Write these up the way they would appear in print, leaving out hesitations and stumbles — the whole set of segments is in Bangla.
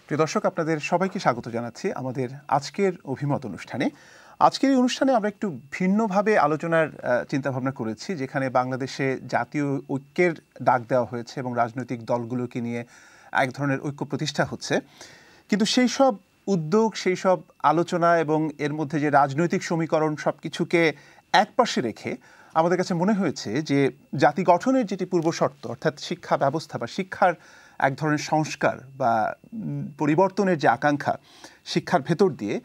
প্রিয় দর্শক, আপনাদের সবাইকে স্বাগত জানাচ্ছি আমাদের আজকের অভিমত অনুষ্ঠানে। আজকের এই অনুষ্ঠানে আমরা একটু ভিন্নভাবে আলোচনার চিন্তাভাবনা করেছি, যেখানে বাংলাদেশে জাতীয় ঐক্যের ডাক দেওয়া হয়েছে এবং রাজনৈতিক দলগুলোকে নিয়ে এক ধরনের ঐক্য প্রতিষ্ঠা হচ্ছে। কিন্তু সেই সব উদ্যোগ, সেই সব আলোচনা এবং এর মধ্যে যে রাজনৈতিক সমীকরণ, সব কিছুকে একপাশে রেখে আমাদের কাছে মনে হয়েছে যে জাতি গঠনের যেটি পূর্বশর্ত, অর্থাৎ শিক্ষা ব্যবস্থা বা শিক্ষার এক ধরনের সংস্কার বা পরিবর্তনের যে আকাঙ্ক্ষা শিক্ষার ভেতর দিয়ে,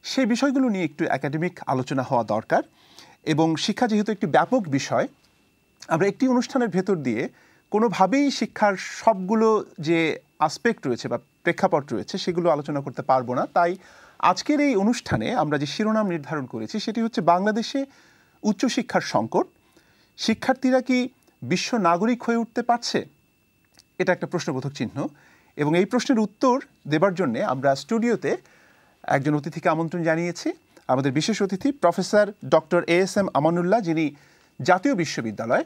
সেই বিষয়গুলো নিয়ে একটু একাডেমিক আলোচনা হওয়া দরকার। এবং শিক্ষা যেহেতু একটি ব্যাপক বিষয়, আমরা একটি অনুষ্ঠানের ভেতর দিয়ে কোনোভাবেই শিক্ষার সবগুলো যে আসপেক্ট রয়েছে বা প্রেক্ষাপট রয়েছে সেগুলো আলোচনা করতে পারবো না। তাই আজকের এই অনুষ্ঠানে আমরা যে শিরোনাম নির্ধারণ করেছি সেটি হচ্ছে বাংলাদেশে উচ্চশিক্ষার সংকট, শিক্ষার্থীরা কি বিশ্ব নাগরিক হয়ে উঠতে পারছে? এটা একটা প্রশ্নবোধক চিহ্ন। এবং এই প্রশ্নের উত্তর দেবার জন্যে আমরা স্টুডিওতে একজন অতিথিকে আমন্ত্রণ জানিয়েছি। আমাদের বিশেষ অতিথি প্রফেসর ডক্টর ASM আমানুল্লাহ, যিনি জাতীয় বিশ্ববিদ্যালয়,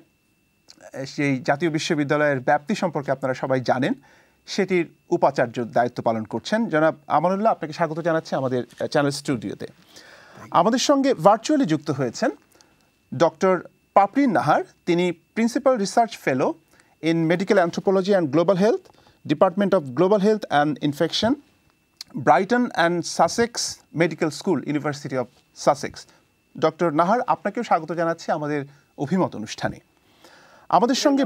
সেই জাতীয় বিশ্ববিদ্যালয়ের ব্যাপ্তি সম্পর্কে আপনারা সবাই জানেন, সেটির উপাচার্য দায়িত্ব পালন করছেন। জনাব আমানুল্লাহ, আপনাকে স্বাগত জানাচ্ছি আমাদের চ্যানেল স্টুডিওতে। আমাদের সঙ্গে ভার্চুয়ালি যুক্ত হয়েছেন ডক্টর পাপড়ি নাহার। তিনি principal research fellow in Medical Anthropology and Global Health, Department of Global Health and Infection, Brighton and Sussex Medical School, University of Sussex. Doctor Nahar, আপনাকেও স্বাগত জানাচ্ছি আমাদের অভিমত অনুষ্ঠানে। আমাদের সঙ্গে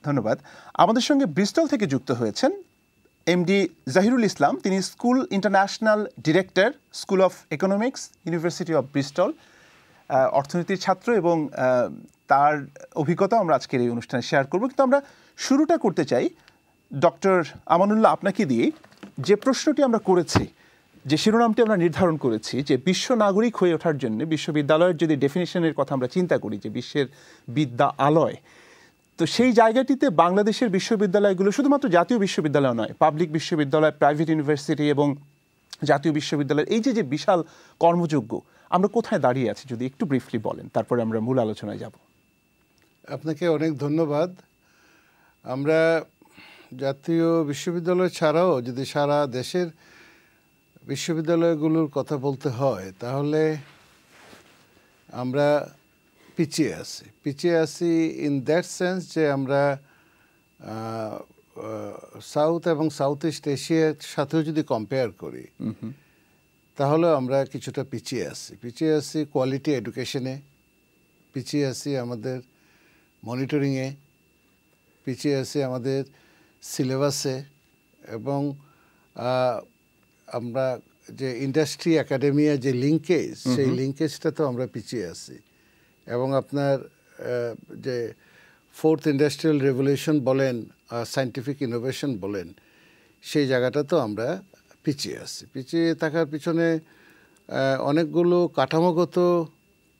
ধন্যবাদ। আমাদের সঙ্গে ব্রিস্টল থেকে যুক্ত হয়েছেন MD জাহিরুল ইসলাম। তিনি school international director, school of economics, university of Bristol, অর্থনীতির ছাত্র, এবং তার অভিজ্ঞতা আমরা আজকের এই অনুষ্ঠানে শেয়ার করব। কিন্তু আমরা শুরুটা করতে চাই ডক্টর আমানুল্লাহ আপনাকে দিয়ে। যে প্রশ্নটি আমরা করেছি, যে শিরোনামটি আমরা নির্ধারণ করেছি, যে বিশ্ব নাগরিক হয়ে ওঠার জন্য বিশ্ববিদ্যালয়ের যদি ডেফিনিশনের কথা আমরা চিন্তা করি, যে বিশ্বের বিদ্যা আলয়, তো সেই জায়গাটিতে বাংলাদেশের বিশ্ববিদ্যালয়গুলো শুধুমাত্র জাতীয় বিশ্ববিদ্যালয় নয়, পাবলিক বিশ্ববিদ্যালয়, প্রাইভেট ইউনিভার্সিটি এবং জাতীয় বিশ্ববিদ্যালয়ের এই যে বিশাল কর্মযোগ্য, আমরা কোথায় দাঁড়িয়ে আছি যদি একটু ব্রিফলি বলেন, তারপরে আমরা মূল আলোচনায় যাব। আপনাকে অনেক ধন্যবাদ। আমরা জাতীয় বিশ্ববিদ্যালয় ছাড়াও যদি সারা দেশের বিশ্ববিদ্যালয়গুলোর কথা বলতে হয়, তাহলে আমরা পিছিয়ে আছি ইন দ্যাট সেন্স যে আমরা সাউথ এবং সাউথ ইস্ট এশিয়ার সাথেও যদি কম্পেয়ার করি, তাহলে আমরা কিছুটা পিছিয়ে আছি কোয়ালিটি এডুকেশনে, পিছিয়ে আছি আমাদের মনিটরিংয়ে, পিছিয়ে আছি আমাদের সিলেবাসে, এবং আমরা যে ইন্ডাস্ট্রি একাডেমিয়া যে লিঙ্কেজ, সেই লিঙ্কেজটাতেও আমরা পিছিয়ে আছি। এবং আপনার যে ফোর্থ ইন্ডাস্ট্রিয়াল রেভলিউশন বলেন, সায়েন্টিফিক ইনোভেশন বলেন, সেই জায়গাটাতেও আমরা পিছিয়ে থাকার পিছনে অনেকগুলো কাঠামোগত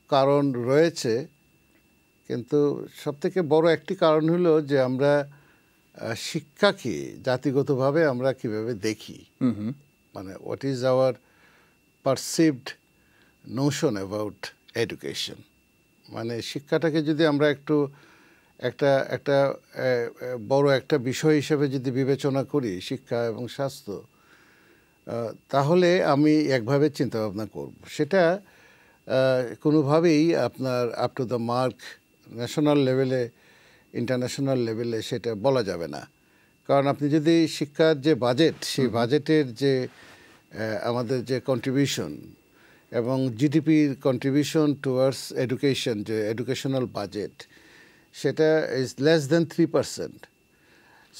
কারণ রয়েছে। কিন্তু সবথেকে বড় একটি কারণ হলো যে আমরা শিক্ষাকে জাতিগতভাবে আমরা কিভাবে দেখি, মানে what is our perceived Notion about education. মানে শিক্ষাটাকে যদি আমরা একটা বড় একটা বিষয় হিসেবে যদি বিবেচনা করি, শিক্ষা এবং স্বাস্থ্য, তাহলে আমি একভাবে চিন্তাভাবনা করব। সেটা কোনোভাবেই আপনার up to the mark national লেভেলে, ইন্টারন্যাশনাল লেভেলে সেটা বলা যাবে না। কারণ আপনি যদি শিক্ষার যে বাজেট, সেই বাজেটের যে আমাদের যে কন্ট্রিবিউশন এবং জিডিপির কন্ট্রিবিউশন টুয়ার্ডস এডুকেশন, যে এডুকেশনাল বাজেট, সেটা is less than 3%,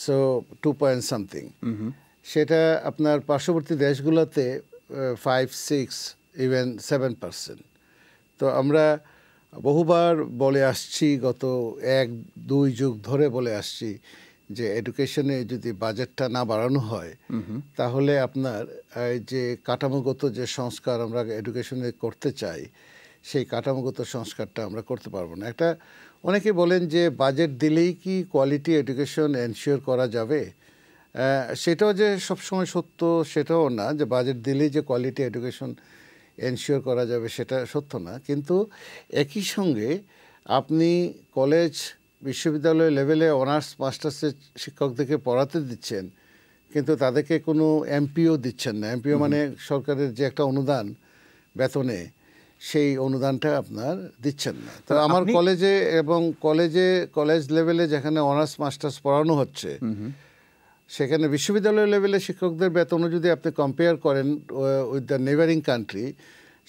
so 2 point something. সেটা আপনার পার্শ্ববর্তী দেশগুলোতে 5, 6, ইভেন 7%। তো আমরা বহুবার বলে আসছি, গত 1-2 যুগ ধরে বলে আসছি, যে এডুকেশনে যদি বাজেটটা না বাড়ানো হয়, তাহলে আপনার যে কাঠামোগত যে সংস্কার আমরা এডুকেশনে করতে চাই, সেই কাঠামোগত সংস্কারটা আমরা করতে পারবো না। অনেকে বলেন যে বাজেট দিলেই কি কোয়ালিটি এডুকেশন এনশিওর করা যাবে? সেটাও যে সবসময় সত্য সেটাও না, যে বাজেট দিলেই যে কোয়ালিটি এডুকেশন এনশিওর করা যাবে সেটা সত্য না। কিন্তু একই সঙ্গে আপনি কলেজ, বিশ্ববিদ্যালয় লেভেলে অনার্স মাস্টার্সের শিক্ষকদেরকে পড়াতে দিচ্ছেন, কিন্তু তাদেরকে কোনো এমপিও দিচ্ছেন না। এমপিও মানে সরকারের যে একটা অনুদান বেতনে, সেই অনুদানটা আপনার দিচ্ছেন না। তো আমার কলেজে এবং কলেজ লেভেলে যেখানে অনার্স মাস্টার্স পড়ানো হচ্ছে, সেখানে বিশ্ববিদ্যালয় লেভেলে শিক্ষকদের বেতনও যদি আপনি কম্পেয়ার করেন উইথ দ্য নেইবারিং কান্ট্রি,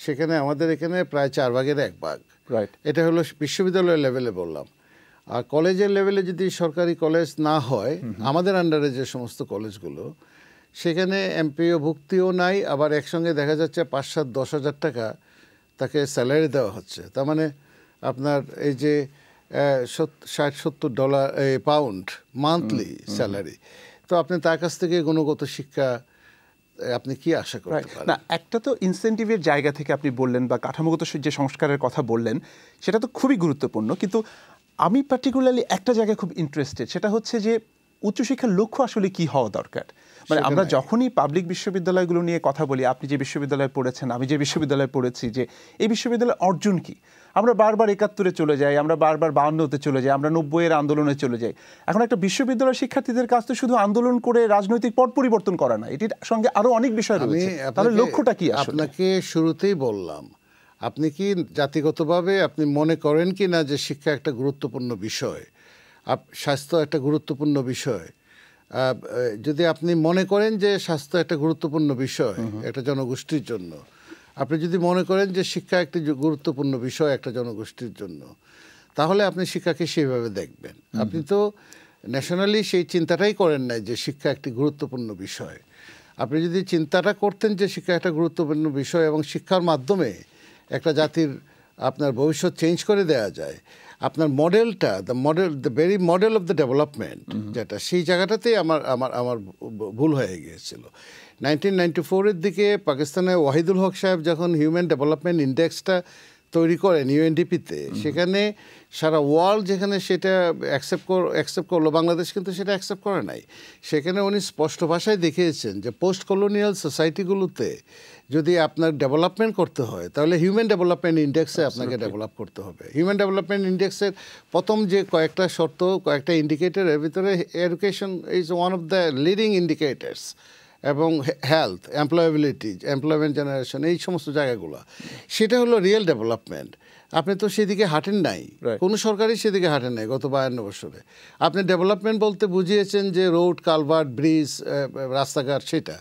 সেখানে আমাদের এখানে প্রায় 4 ভাগের 1 ভাগ। এটা হলো বিশ্ববিদ্যালয় লেভেলে বললাম। আর কলেজের লেভেলে যদি সরকারি কলেজ না হয়, আমাদের আন্ডারে যে সমস্ত কলেজগুলো, সেখানে এমপিও ভুক্তিও নাই, আবার একসঙ্গে দেখা যাচ্ছে 5-7-10 হাজার টাকা তাকে স্যালারি দেওয়া হচ্ছে। তার মানে আপনার এই যে $60-70 পাউন্ড মান্থলি স্যালারি, তো আপনি তার কাছ থেকে গুণগত শিক্ষা আপনি কি আশা করতে পারেন? না, একটা তো ইনসেন্টিভের জায়গা থেকে আপনি বললেন বা কাঠামোগত যে সংস্কারের কথা বললেন, সেটা তো খুবই গুরুত্বপূর্ণ। কিন্তু আমি পার্টিকুলারলি একটা জায়গায় খুব ইন্টারেস্টেড, সেটা হচ্ছে যে উচ্চশিক্ষার লক্ষ্য আসলে কি হওয়া দরকার। মানে আমরা যখনই পাবলিক বিশ্ববিদ্যালয়গুলো নিয়ে কথা বলি, আপনি যে বিশ্ববিদ্যালয়ে পড়েছেন, আমি যে বিশ্ববিদ্যালয়ে পড়েছি, যে এই বিশ্ববিদ্যালয়ের অর্জন কি, আমরা বারবার 71-এ চলে যাই, আমরা বারবার 52-তে চলে যাই, আমরা 90-এর আন্দোলনে চলে যাই। এখন একটা বিশ্ববিদ্যালয় শিক্ষার্থীদের কাছ থেকে শুধু আন্দোলন করে রাজনৈতিক পট পরিবর্তন করা না, এটির সঙ্গে আরো অনেক বিষয় রয়েছে। তাহলে লক্ষ্যটা কি? আপনাকে শুরুতেই বললাম, আপনি কি জাতিগতভাবে আপনি মনে করেন কি না যে শিক্ষা একটা গুরুত্বপূর্ণ বিষয়, স্বাস্থ্য একটা গুরুত্বপূর্ণ বিষয়? যদি আপনি মনে করেন যে স্বাস্থ্য একটা গুরুত্বপূর্ণ বিষয় একটা জনগোষ্ঠীর জন্য, আপনি যদি মনে করেন যে শিক্ষা একটি গুরুত্বপূর্ণ বিষয় একটা জনগোষ্ঠীর জন্য, তাহলে আপনি শিক্ষাকে সেইভাবে দেখবেন। আপনি তো ন্যাশনালি সেই চিন্তাটাই করেন নাই যে শিক্ষা একটি গুরুত্বপূর্ণ বিষয়। আপনি যদি চিন্তাটা করতেন যে শিক্ষা একটা গুরুত্বপূর্ণ বিষয় এবং শিক্ষার মাধ্যমে একটা জাতির আপনার ভবিষ্যৎ চেঞ্জ করে দেওয়া যায়, আপনার মডেলটা the very model of the development যেটা, সেই জায়গাটাতেই আমার ভুল হয়ে গিয়েছিল। 1994-এর দিকে পাকিস্তানের ওয়াহিদুল হক সাহেব যখন হিউম্যান ডেভেলপমেন্ট ইন্ডেক্সটা তৈরি করেন ইউএনডিপিতে, সেখানে সারা ওয়ার্ল্ড যেখানে সেটা অ্যাকসেপ্ট করলো, বাংলাদেশ কিন্তু সেটা অ্যাকসেপ্ট করে নাই। সেখানে উনি স্পষ্ট ভাষায় দেখিয়েছেন যে পোস্ট কলোনিয়াল সোসাইটিগুলোতে যদি আপনার ডেভেলপমেন্ট করতে হয়, তাহলে হিউম্যান ডেভেলপমেন্ট ইন্ডেক্সে আপনাকে ডেভেলপ করতে হবে। হিউম্যান ডেভেলপমেন্ট ইন্ডেক্সের প্রথম যে কয়েকটা শর্ত, কয়েকটা ইন্ডিকেটরের ভিতরে education is one of the leading indicators, এবং হেলথ, এমপ্লয়াবিলিটি, এমপ্লয়মেন্ট জেনারেশন, এই সমস্ত জায়গাগুলো, সেটা হলো রিয়েল ডেভেলপমেন্ট। আপনি তো সেদিকে হাঁটেন নাই, কোনো সরকারই সেদিকে হাঁটেন নাই গত 52 বছরে। আপনি ডেভেলপমেন্ট বলতে বুঝিয়েছেন যে রোড, কালভার্ট, ব্রিজ, রাস্তাঘাট, সেটা।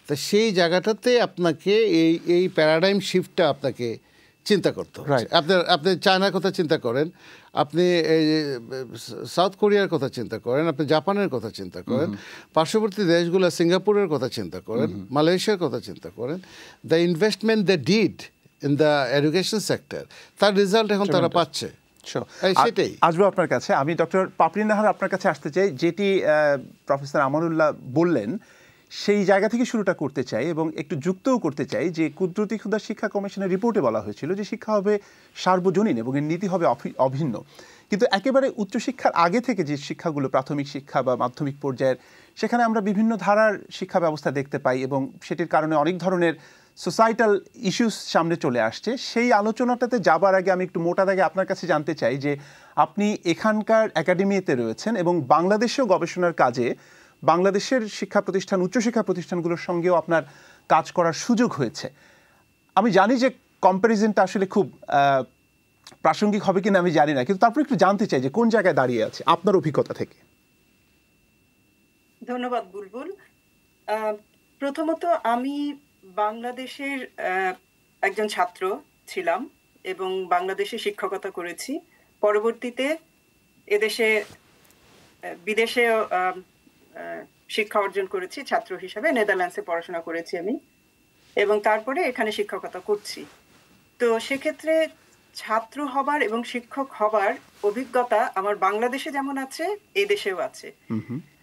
তা সেই জায়গাটাতে আপনাকে এই প্যারাডাইম শিফটটা আপনাকে চিন্তা করতে হবে। আপনি চায়নার কথা চিন্তা করেন, আপনি সাউথ কোরিয়ার কথা চিন্তা করেন, আপনি জাপানের কথা চিন্তা করেন, পার্শ্ববর্তী দেশগুলো সিঙ্গাপুরের কথা চিন্তা করেন, মালয়েশিয়ার কথা চিন্তা করেন। The investment the did in the education sector, তার রেজাল্ট এখন তারা পাচ্ছে। সেটাই আসবো আপনার কাছে। আমি ডক্টর পাপড়ি নাহার আপনার কাছে আসতে চাই। যেটি প্রফেসর আমানুল্লাহ বললেন, সেই জায়গা থেকে শুরুটা করতে চাই এবং একটু যুক্তও করতে চাই যে কুদরতি ক্ষুদা শিক্ষা কমিশনের রিপোর্টে বলা হয়েছিল যে শিক্ষা হবে সার্বজনীন এবং এর নীতি হবে অভিন্ন। কিন্তু একেবারে উচ্চশিক্ষার আগে থেকে যে শিক্ষাগুলো, প্রাথমিক শিক্ষা বা মাধ্যমিক পর্যায়ের, সেখানে আমরা বিভিন্ন ধারার শিক্ষা ব্যবস্থা দেখতে পাই এবং সেটির কারণে অনেক ধরনের সোসাইটাল ইস্যুস সামনে চলে আসছে। সেই আলোচনাটাতে যাবার আগে আমি একটু মোটা দাগে আপনার কাছে জানতে চাই যে আপনি এখানকার একাডেমিতে রয়েছেন এবং বাংলাদেশেও গবেষণার কাজে বাংলাদেশের শিক্ষা প্রতিষ্ঠান, উচ্চশিক্ষা প্রতিষ্ঠানগুলোর সঙ্গেও আপনার কাজ করার সুযোগ হয়েছে। আমি জানি যে কম্প্যারিজনটা আসলে খুব প্রাসঙ্গিক হবে কিনা আমি জানি না, কিন্তু তারপর একটু জানতে চাই যে কোন জায়গায় দাঁড়িয়ে আছে আপনার অভিজ্ঞতা থেকে। ধন্যবাদ বুলবুল। প্রথমত আমি বাংলাদেশের একজন ছাত্র ছিলাম এবং বাংলাদেশে শিক্ষকতা করেছি। পরবর্তীতে এদেশে বিদেশে শিক্ষা অর্জন করেছি ছাত্র হিসাবে, নেদারল্যান্ডসে পড়াশোনা করেছি আমি, এবং তারপরে এখানে শিক্ষকতা করছি। তো সেক্ষেত্রে ছাত্র হবার এবং শিক্ষক হবার অভিজ্ঞতা আমার বাংলাদেশে যেমন আছে, এই দেশেও আছে।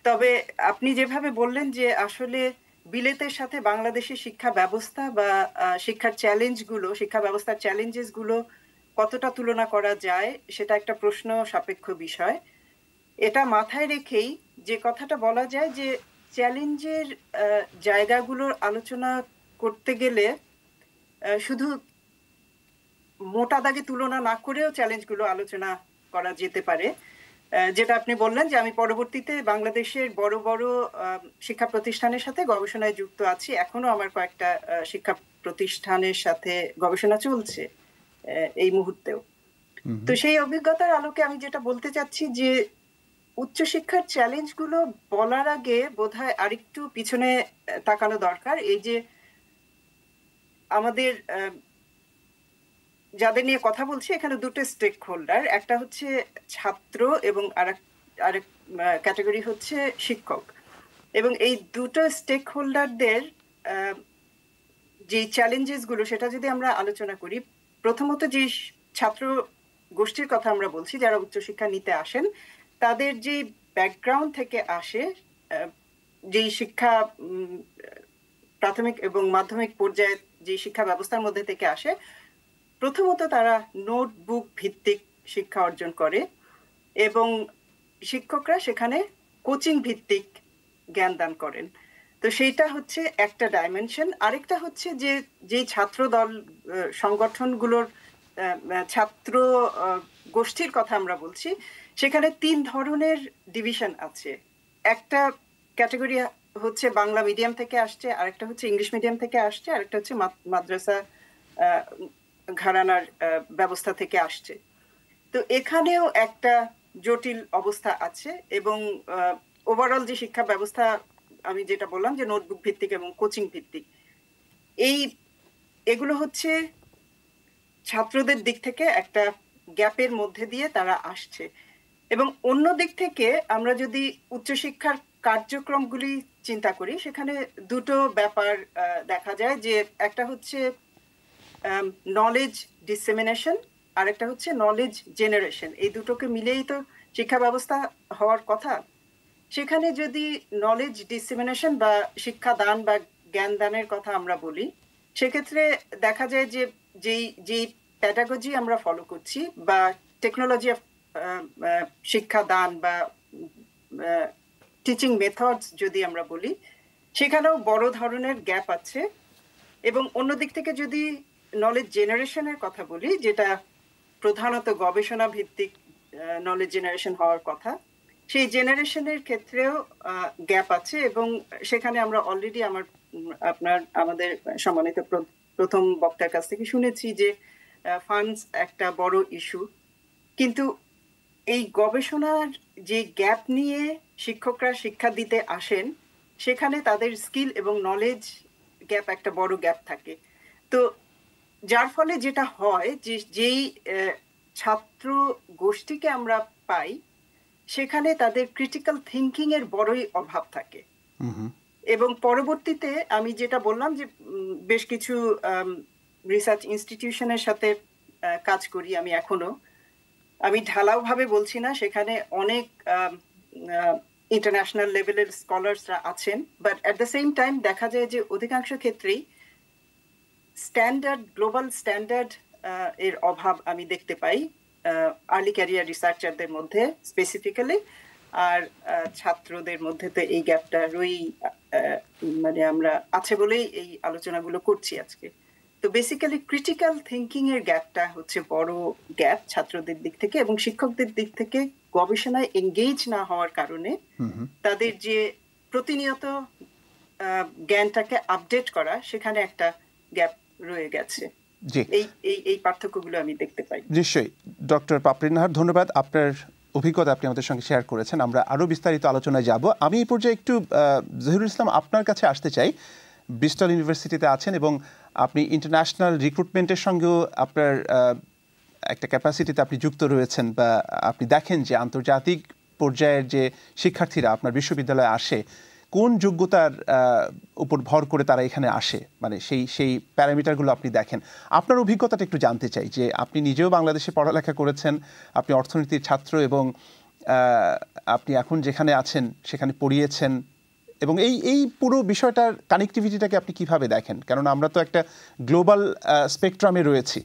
তবে আপনি যেভাবে বললেন যে আসলে বিলেতের সাথে বাংলাদেশের শিক্ষা ব্যবস্থা বা শিক্ষার চ্যালেঞ্জগুলো, শিক্ষা ব্যবস্থার চ্যালেঞ্জেসগুলো কতটা তুলনা করা যায়, সেটা একটা প্রশ্ন সাপেক্ষ বিষয়। এটা মাথায় রেখেই যে কথাটা বলা যায় যে চ্যালেঞ্জের জায়গাগুলোর আলোচনা করতে গেলে শুধু মোটা দাগে তুলনা না করেও চ্যালেঞ্জগুলো আলোচনা করা যেতে পারে। যেটা আপনি বললেন যে আমি পরবর্তীতে বাংলাদেশের বড় বড় শিক্ষা প্রতিষ্ঠানের সাথে গবেষণায় যুক্ত আছি, এখনো আমার কয়েকটা শিক্ষা প্রতিষ্ঠানের সাথে গবেষণা চলছে এই মুহূর্তেও। তো সেই অভিজ্ঞতার আলোকে আমি যেটা বলতে চাচ্ছি যে উচ্চশিক্ষার চ্যালেঞ্জগুলো বলার আগে বোধহয় আরেকটু পিছনে তাকানো দরকার। এই যে আমাদের যাদের নিয়ে কথা বলছি এখানে দুটো স্টেক হোল্ডার, একটা হচ্ছে ছাত্র এবং আরেক ক্যাটাগরি হচ্ছে শিক্ষক, এবং এই দুটো স্টেক হোল্ডারদের যে চ্যালেঞ্জেস গুলো সেটা যদি আমরা আলোচনা করি, প্রথমত যে ছাত্র গোষ্ঠীর কথা আমরা বলছি যারা উচ্চশিক্ষা নিতে আসেন, তাদের যে ব্যাকগ্রাউন্ড থেকে আসে, যে শিক্ষা প্রাথমিক এবং মাধ্যমিক পর্যায়ে যে শিক্ষা ব্যবস্থার মধ্যে থেকে আসে, প্রথমত তারা নোটবুক ভিত্তিক শিক্ষা অর্জন করে এবং শিক্ষকরা সেখানে কোচিং ভিত্তিক জ্ঞান দান করেন। তো সেইটা হচ্ছে একটা ডাইমেনশন। আরেকটা হচ্ছে যে ছাত্র দল সংগঠনগুলোর ছাত্র গোষ্ঠীর কথা আমরা বলছি, সেখানে 3 ধরনের ডিভিশন আছে। একটা ক্যাটাগরি হচ্ছে বাংলা মিডিয়াম থেকে আসছে, আরেকটা হচ্ছে ইংলিশ মিডিয়াম থেকে আসছে, আরেকটা হচ্ছে মাদ্রাসা ঘরানার ব্যবস্থা থেকে আসছে। তো এখানেও একটা জটিল অবস্থা আছে এবং ওভারঅল যে শিক্ষা ব্যবস্থা আমি যেটা বললাম যে নোটবুক ভিত্তিক এবং কোচিং ভিত্তিক, এগুলো হচ্ছে ছাত্রদের দিক থেকে একটা গ্যাপের মধ্যে দিয়ে তারা আসছে। এবং অন্য দিক থেকে আমরা যদি উচ্চশিক্ষার কার্যক্রমগুলি চিন্তা করি, সেখানে দুটো ব্যাপার দেখা যায়, যে একটা হচ্ছে নলেজ ডিসেমিনেশন আর একটা হচ্ছে নলেজ জেনারেশন। এই দুটোকে মিলেই তো শিক্ষা ব্যবস্থা হওয়ার কথা। সেখানে যদি নলেজ ডিসেমিনেশন বা শিক্ষা দান বা জ্ঞান দানের কথা আমরা বলি, সেক্ষেত্রে দেখা যায় যে যেই প্যাডাগজি আমরা ফলো করছি বা টেকনোলজি অফ শিক্ষা দান বা টিচিং মেথডস যদি আমরা বলি, সেখানেও বড় ধরনের গ্যাপ আছে। এবং অন্য দিক থেকে যদি নলেজ জেনারেশনের কথা বলি, যেটা প্রধানত গবেষণা ভিত্তিক নলেজ জেনারেশন হওয়ার কথা, সেই জেনারেশনের ক্ষেত্রেও গ্যাপ আছে। এবং সেখানে আমরা অলরেডি আমাদের সম্মানিত প্রথম বক্তার কাছ থেকে শুনেছি যে ফান্ডস একটা বড় ইস্যু, কিন্তু এই গবেষণার যে গ্যাপ নিয়ে শিক্ষকরা শিক্ষা দিতে আসেন, সেখানে তাদের স্কিল এবং নলেজ গ্যাপ একটা বড় গ্যাপ থাকে। তো যার ফলে যেটা হয় যে যেই ছাত্র গোষ্ঠীকে আমরা পাই, সেখানে তাদের ক্রিটিক্যাল থিঙ্কিং এর বড়ই অভাব থাকে। এবং পরবর্তীতে আমি যেটা বললাম যে বেশ কিছু রিসার্চ ইনস্টিটিউশনের সাথে কাজ করি আমি এখনো, আমি ঢালাও ভাবে বলছি না, সেখানে অনেক ইন্টারন্যাশনাল লেভেলের স্কলারসরা আছেন, but at the same time দেখা যায় যে অধিকাংশ ক্ষেত্রেই গ্লোবাল স্ট্যান্ডার্ড এর অভাব আমি দেখতে পাই আর্লি ক্যারিয়ার রিসার্চারদের মধ্যে স্পেসিফিক্যালি, আর ছাত্রদের মধ্যে তো এই গ্যাপটা মানে আমরা আছে বলেই এই আলোচনাগুলো করছি আজকে। তো বেসিক্যালি ক্রিটিক্যাল থিঙ্কিং এর গ্যাপটা হচ্ছে বড় গ্যাপ ছাত্রদের দিক থেকে, এবং শিক্ষকদের দিক থেকে গবেষণায় এঙ্গেজ না হওয়ার কারণে তাদের যে প্রতিনিয়ত জ্ঞানটাকে আপডেট করা, সেখানে একটা গ্যাপ রয়ে গেছে। এই পার্থক্যগুলো আমি দেখতে পাই। নিশ্চয়ই ডক্টর পাপড়ি নাহার, ধন্যবাদ। আপনার অভিজ্ঞতা আপনি আমাদের সঙ্গে শেয়ার করেছেন, আমরা আরও বিস্তারিত আলোচনায় যাব। আমি এই পর্যায়ে একটু জহিরুল ইসলাম আপনার কাছে আসতে চাই। ব্রিস্টল ইউনিভার্সিটিতে আছেন এবং আপনি ইন্টারন্যাশনাল রিক্রুটমেন্টের সঙ্গেও আপনার একটা ক্যাপাসিটিতে আপনি যুক্ত রয়েছেন, বা আপনি দেখেন যে আন্তর্জাতিক পর্যায়ের যে শিক্ষার্থীরা আপনার বিশ্ববিদ্যালয়ে আসে, কোন যোগ্যতার উপর ভর করে তারা এখানে আসে, মানে সেই প্যারামিটারগুলো আপনি দেখেন। আপনার অভিজ্ঞতাটা একটু জানতে চাই, যে আপনি নিজেও বাংলাদেশে পড়ালেখা করেছেন, আপনি অর্থনীতির ছাত্র, এবং আপনি এখন যেখানে আছেন সেখানে পড়িয়েছেন, এবং এই পুরো বিষয়টার কানেক্টিভিটিটাকে আপনি কিভাবে দেখেন? কারণ আমরা তো একটা গ্লোবাল স্পেকট্রামে রয়েছি,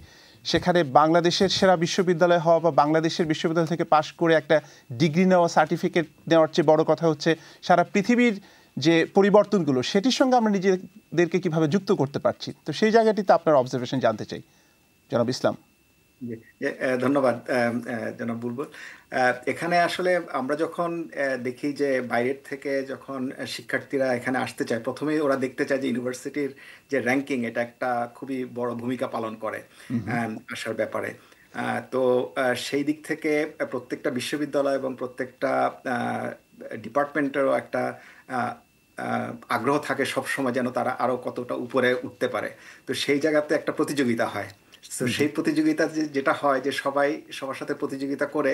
সেখানে বাংলাদেশের সেরা বিশ্ববিদ্যালয় হওয়া বা বাংলাদেশের বিশ্ববিদ্যালয় থেকে পাশ করে একটা ডিগ্রি নেওয়া, সার্টিফিকেট নেওয়ার চেয়ে বড় কথা হচ্ছে সারা পৃথিবীর যে পরিবর্তনগুলো, সেটির সঙ্গে আমরা নিজেদেরকে কিভাবে যুক্ত করতে পারছি। তো সেই জায়গাটিতে আপনার অবজারভেশন জানতে চাই, জনাব ইসলাম। জি, ধন্যবাদ জনাব বুলবুল। এখানে আসলে আমরা যখন দেখি যে বাইরের থেকে যখন শিক্ষার্থীরা এখানে আসতে চায়, প্রথমেই ওরা দেখতে চায় যে ইউনিভার্সিটির যে র্যাঙ্কিং এটা একটা খুবই বড় ভূমিকা পালন করে আসার ব্যাপারে। তো সেই দিক থেকে প্রত্যেকটা বিশ্ববিদ্যালয় এবং প্রত্যেকটা ডিপার্টমেন্টেরও একটা আহ, আগ্রহ থাকে সবসময় যেন তারা আরো কতটা উপরে উঠতে পারে। তো সেই জায়গাতে একটা প্রতিযোগিতা হয়। তো সেই প্রতিযোগিতা যেটা হয় যে সবাই সবার সাথে প্রতিযোগিতা করে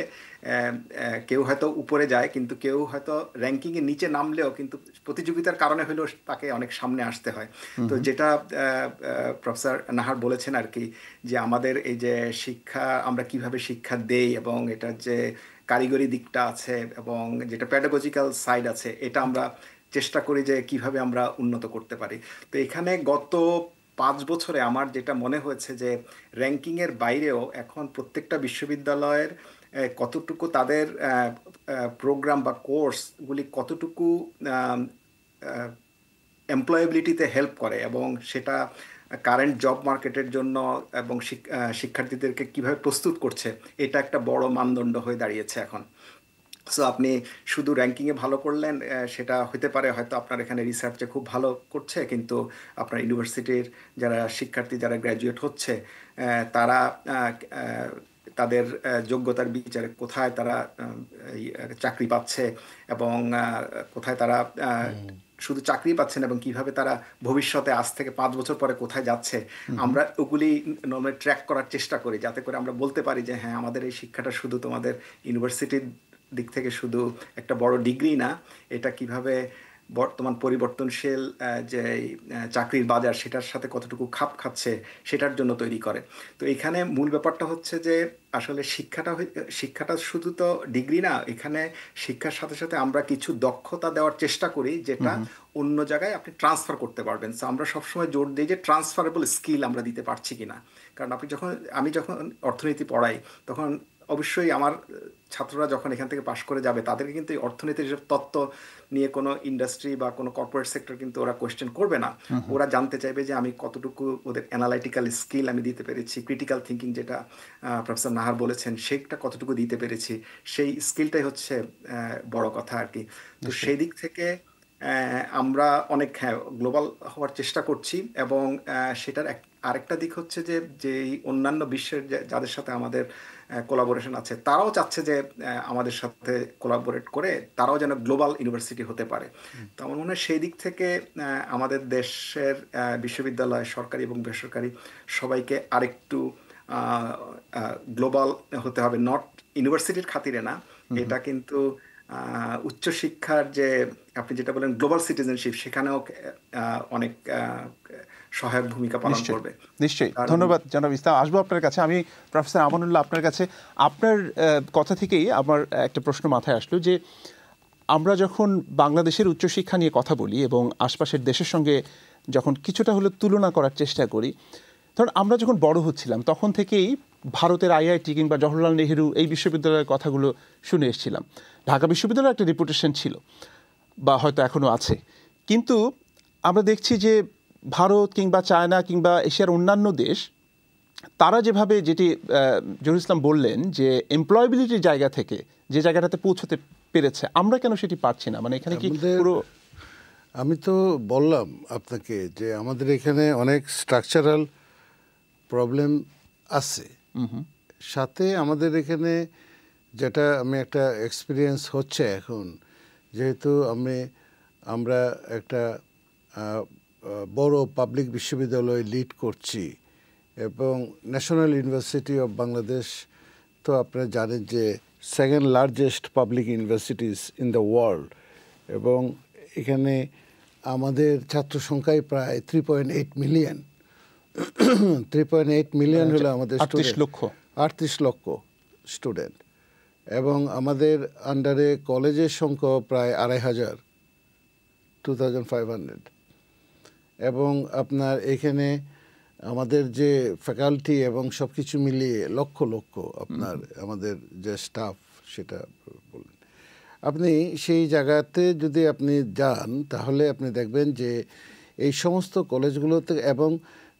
কেউ হয়তো উপরে যায়, কিন্তু কেউ হয়তো র্যাঙ্কিং এর নিচে নামলেও কিন্তু প্রতিযোগিতার কারণে হলেও তাকে অনেক সামনে আসতে হয়। তো যেটা প্রফেসর নাহার বলেছেন আর কি, যে আমাদের এই যে শিক্ষা, আমরা কিভাবে শিক্ষা দেই এবং এটার যে কারিগরি দিকটা আছে এবং যেটা প্যাডাগজিক্যাল সাইড আছে, এটা আমরা চেষ্টা করি যে কিভাবে আমরা উন্নত করতে পারি। তো এখানে গত 5 বছরে আমার যেটা মনে হয়েছে যে র্যাঙ্কিং এর বাইরেও এখন প্রত্যেকটা বিশ্ববিদ্যালয়ের কতটুকু তাদের প্রোগ্রাম বা কোর্সগুলি কতটুকু এমপ্লয়াবিলিটিতে হেল্প করে এবং সেটা কারেন্ট জব মার্কেটের জন্য এবং শিক্ষার্থীদেরকে কিভাবে প্রস্তুত করছে, এটা একটা বড় মানদণ্ড হয়ে দাঁড়িয়েছে এখন। সো আপনি শুধু র্যাঙ্কিংয়ে ভালো করলেন, সেটা হতে পারে হয়তো আপনার এখানে রিসার্চে খুব ভালো করছে, কিন্তু আপনার ইউনিভার্সিটির যারা শিক্ষার্থী, যারা গ্র্যাজুয়েট হচ্ছে, তারা তাদের যোগ্যতার বিচারে কোথায় তারা চাকরি পাচ্ছে এবং কোথায় তারা শুধু চাকরি পাচ্ছেন এবং কিভাবে তারা ভবিষ্যতে আজ থেকে 5 বছর পরে কোথায় যাচ্ছে, আমরা ওগুলি নর্মালি ট্র্যাক করার চেষ্টা করি, যাতে করে আমরা বলতে পারি যে হ্যাঁ, আমাদের এই শিক্ষাটা শুধু তোমাদের ইউনিভার্সিটির দিক থেকে শুধু একটা বড় ডিগ্রি না, এটা কিভাবে বর্তমান পরিবর্তনশীল যে চাকরির বাজার সেটার সাথে কতটুকু খাপ খাচ্ছে সেটার জন্য তৈরি করে। তো এখানে মূল ব্যাপারটা হচ্ছে যে আসলে শিক্ষাটা শুধু তো ডিগ্রি না, এখানে শিক্ষার সাথে সাথে আমরা কিছু দক্ষতা দেওয়ার চেষ্টা করি যেটা অন্য জায়গায় আপনি ট্রান্সফার করতে পারবেন। সো আমরা সবসময় জোর দিই যে ট্রান্সফারেবল স্কিল আমরা দিতে পারছি কিনা। কারণ আমি যখন অর্থনীতি পড়াই, তখন অবশ্যই আমার ছাত্ররা যখন এখান থেকে পাশ করে যাবে, তাদেরকে কিন্তু এই অর্থনীতির সব তত্ত্ব নিয়ে কোনো ইন্ডাস্ট্রি বা কোনো কর্পোরেট সেক্টর কিন্তু ওরা কোয়েশ্চেন করবে না। ওরা জানতে চাইবে যে আমি কতটুকু ওদের অ্যানালাইটিক্যাল স্কিল আমি দিতে পেরেছি, ক্রিটিক্যাল থিঙ্কিং যেটা প্রফেসর নাহার বলেছেন সেটা কতটুকু দিতে পেরেছি, সেই স্কিলটাই হচ্ছে বড় কথা আর কি। তো সেই দিক থেকে আমরা অনেক গ্লোবাল হওয়ার চেষ্টা করছি এবং সেটার আরেকটা দিক হচ্ছে যে যেই অন্যান্য বিশ্বের যাদের সাথে আমাদের কোলাবোরেশন আছে, তারাও চাচ্ছে যে আমাদের সাথে কোলাবোরেট করে তারাও যেন গ্লোবাল ইউনিভার্সিটি হতে পারে। তো আমার মনে হয় সেই দিক থেকে আমাদের দেশের বিশ্ববিদ্যালয়, সরকারি এবং বেসরকারি, সবাইকে আরেকটু গ্লোবাল হতে হবে, নট ইউনিভার্সিটির খাতিরে না, এটা কিন্তু উচ্চশিক্ষার যে আপনি যেটা বলেন গ্লোবাল সিটিজেনশিপ, সেখানেও অনেক সহায়ক ভূমিকা পালন করবে। নিশ্চয়ই। ধন্যবাদ জনাব ইসলাম। আসবো আপনার কাছে। আমি প্রফেসর আমানুল্লাহ, আপনার কাছে, আপনার কথা থেকেই আমার একটা প্রশ্ন মাথায় আসলো যে আমরা যখন বাংলাদেশের উচ্চশিক্ষা নিয়ে কথা বলি এবং আশপাশের দেশের সঙ্গে যখন কিছুটা হলেও তুলনা করার চেষ্টা করি, ধরুন আমরা যখন বড় হচ্ছিলাম তখন থেকেই ভারতের আইআইটি কিংবা জওহরলাল নেহেরু এই বিশ্ববিদ্যালয়ের কথাগুলো শুনে এসেছিলাম। ঢাকা বিশ্ববিদ্যালয়ের একটা রেপুটেশন ছিল বা হয়তো এখনও আছে, কিন্তু আমরা দেখছি যে ভারত কিংবা চায়না কিংবা এশিয়ার অন্যান্য দেশ, তারা যেভাবে, যেটি জহিরুল ইসলাম বললেন যে এমপ্লয়াবিলিটির জায়গা থেকে যে জায়গাটাতে পৌঁছতে পেরেছে, আমরা কেন সেটি পারছি না? মানে এখানে কি পুরো, আমি তো বললাম আপনাকে যে আমাদের এখানে অনেক স্ট্রাকচারাল প্রবলেম আছে, সাথে আমাদের এখানে যেটা আমি একটা এক্সপিরিয়েন্স হচ্ছে এখন, যেহেতু আমরা একটা বড় পাবলিক বিশ্ববিদ্যালয় লিড করছি এবং ন্যাশনাল ইউনিভার্সিটি অফ বাংলাদেশ তো আপনারা জানেন যে second largest public universities in the world, এবং এখানে আমাদের ছাত্র সংখ্যায় প্রায় 3.8 মিলিয়ন। 3.8 মিলিয়ন হলো আমাদের 38 লক্ষ স্টুডেন্ট, এবং আমাদের আন্ডারে কলেজের সংখ্যা প্রায় 2500, 2500, এবং আপনার এখানে আমাদের যে ফ্যাকাল্টি এবং সব কিছু মিলিয়ে লক্ষ লক্ষ আপনার আমাদের যে স্টাফ, সেটা বললেন আপনি। সেই জায়গাতে যদি আপনি যান তাহলে আপনি দেখবেন যে এই সমস্ত কলেজগুলোতে এবং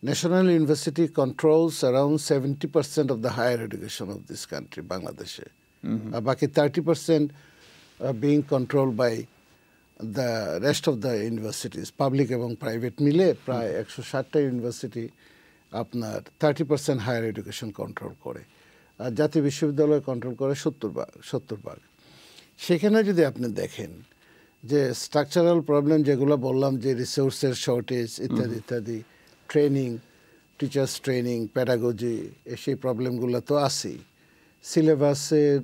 national university controls around 70% of the higher education of this country বাংলাদেশে, আর বাকি 30% being control by the rest of the universities, public এবং প্রাইভেট মিলে প্রায় 160টা ইউনিভার্সিটি আপনার 30% হায়ার এডুকেশন কন্ট্রোল করে, আর জাতীয় বিশ্ববিদ্যালয় কন্ট্রোল করে 70%। সেখানে যদি আপনি দেখেন যে স্ট্রাকচারাল প্রবলেম যেগুলো বললাম, যে রিসোর্সের শর্টেজ ইত্যাদি ইত্যাদি, ট্রেনিং, টিচার্স ট্রেনিং, প্যাডাগজি, সেই প্রবলেমগুলো তো আছেই। সিলেবাসের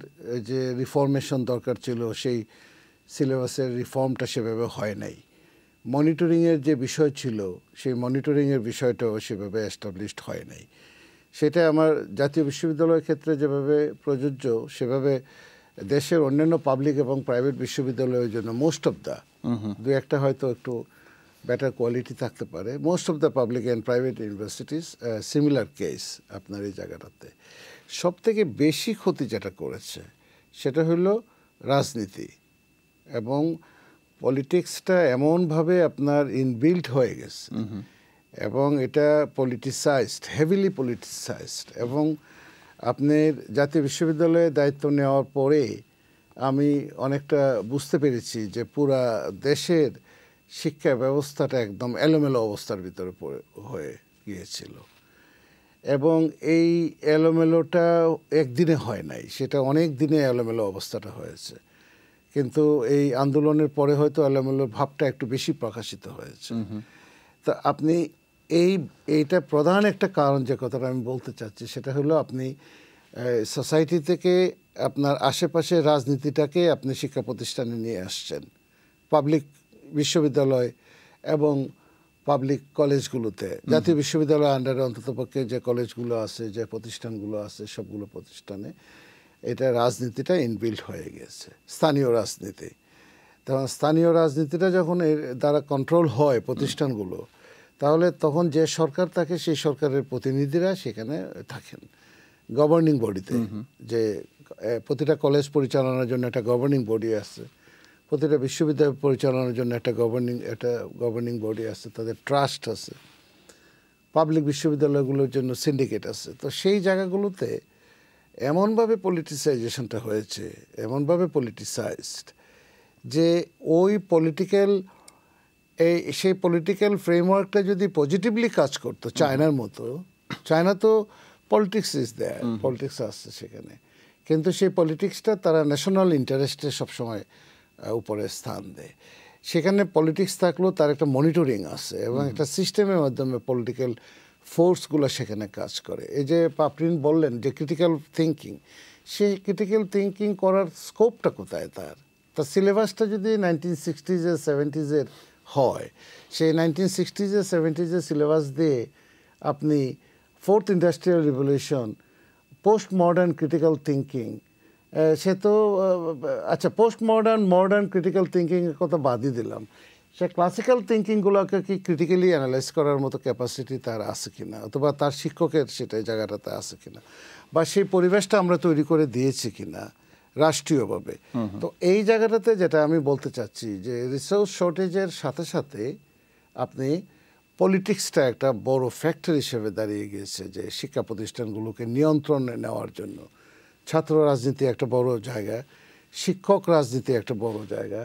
যে রিফর্মেশন দরকার ছিল, সেই সিলেবাসের রিফর্মটা সেভাবে হয় নাই। মনিটরিংয়ের যে বিষয় ছিল, সেই মনিটরিংয়ের বিষয়টাও সেভাবে এস্টাবলিশড হয় নাই। সেটা আমার জাতীয় বিশ্ববিদ্যালয়ের ক্ষেত্রে যেভাবে প্রযোজ্য, সেভাবে দেশের অন্যান্য পাবলিক এবং প্রাইভেট বিশ্ববিদ্যালয়ের জন্য মোস্ট অফ দ্য, দু একটা হয়তো একটু বেটার কোয়ালিটি থাকতে পারে, most of the public and private universities similar case আপনার এই জায়গাটাতে। সব থেকে বেশি ক্ষতি যেটা করেছে সেটা হলো রাজনীতি, এবং পলিটিক্সটা এমনভাবে আপনার ইনবিল্ট হয়ে গেছে, এবং এটা পলিটিসাইজড, হেভিলি পলিটিসাইজড। এবং আপনার জাতীয় বিশ্ববিদ্যালয়ে দায়িত্ব নেওয়ার পরে আমি অনেকটা বুঝতে পেরেছি যে পুরা দেশের শিক্ষা ব্যবস্থাটা একদম এলোমেলো অবস্থার ভিতরে হয়ে গিয়েছিল, এবং এই এলোমেলোটা একদিনে হয় নাই, সেটা অনেক দিনে এলোমেলো অবস্থাটা হয়েছে। কিন্তু এই আন্দোলনের পরে হয়তো এলোমেলো ভাবটা একটু বেশি প্রকাশিত হয়েছে। তো আপনি এইটা প্রধান একটা কারণ যে কথাটা আমি বলতে চাচ্ছি, সেটা হলো আপনি সোসাইটি থেকে আপনার আশেপাশে রাজনীতিটাকে আপনি শিক্ষা প্রতিষ্ঠানে নিয়ে আসছেন, পাবলিক বিশ্ববিদ্যালয় এবং পাবলিক কলেজগুলোতে। জাতীয় বিশ্ববিদ্যালয় আন্ডারে অন্ততপক্ষে যে কলেজগুলো আছে, যে প্রতিষ্ঠানগুলো আছে, সবগুলো প্রতিষ্ঠানে এটা রাজনীতিটা ইনবিল্ট হয়ে গেছে, স্থানীয় রাজনীতি। তখন স্থানীয় রাজনীতিটা যখন এর দ্বারা কন্ট্রোল হয় প্রতিষ্ঠানগুলো, তাহলে তখন যে সরকার থাকে সেই সরকারের প্রতিনিধিরা সেখানে থাকেন গভর্নিং বডিতে। যে প্রতিটা কলেজ পরিচালনার জন্য একটা গভর্নিং বডি আছে, প্রতিটা বিশ্ববিদ্যালয় পরিচালনার জন্য একটা গভর্নিং বডি আছে, তাদের ট্রাস্ট আছে, পাবলিক বিশ্ববিদ্যালয়গুলোর জন্য সিন্ডিকেট আছে। তো সেই জায়গাগুলোতে এমনভাবে পলিটিসাইজেশনটা হয়েছে, এমনভাবে পলিটিসাইজড যে ওই সেই পলিটিক্যাল ফ্রেমওয়ার্কটা যদি পজিটিভলি কাজ করতো চায়নার মতো, চায়না তো পলিটিক্স ইজ দেয়ার, পলিটিক্স আসছে সেখানে, কিন্তু সেই পলিটিক্সটা তারা ন্যাশনাল ইন্টারেস্টে সবসময় উপরে স্থান দেয়। সেখানে পলিটিক্স থাকলেও তার একটা মনিটরিং আছে, এবং একটা সিস্টেমের মাধ্যমে পলিটিক্যাল ফোর্সগুলো সেখানে কাজ করে। এই যে পাপরিন বললেন যে ক্রিটিক্যাল থিঙ্কিং, সেই ক্রিটিক্যাল থিঙ্কিং করার স্কোপটা কোথায়? তার সিলেবাসটা যদি 1960s 70s হয়, সেই 1960s 70s সিলেবাস দিয়ে আপনি fourth industrial revolution, post modern critical thinking, সে তো আচ্ছা পোস্ট মডার্ন ক্রিটিক্যাল থিঙ্কিংয়ের কথা বাদই দিলাম, সে ক্লাসিক্যাল থিঙ্কিংগুলোকে কি ক্রিটিক্যালি অ্যানালাইজ করার মতো ক্যাপাসিটি তার আছে কিনা, অথবা তার শিক্ষকের সেটা জায়গাটাতে আছে কিনা, বা সেই পরিবেশটা আমরা তৈরি করে দিয়েছি কিনা রাষ্ট্রীয়ভাবে। তো এই জায়গাটাতে যেটা আমি বলতে চাচ্ছি যে রিসোর্স শর্টেজের সাথে সাথে আপনি পলিটিক্সটা একটা বড় ফ্যাক্টর হিসেবে দাঁড়িয়ে গিয়েছে, যে শিক্ষা প্রতিষ্ঠানগুলোকে নিয়ন্ত্রণে নেওয়ার জন্য। ছাত্র রাজনীতি একটা বড় জায়গা, শিক্ষক রাজনীতি একটা বড় জায়গা,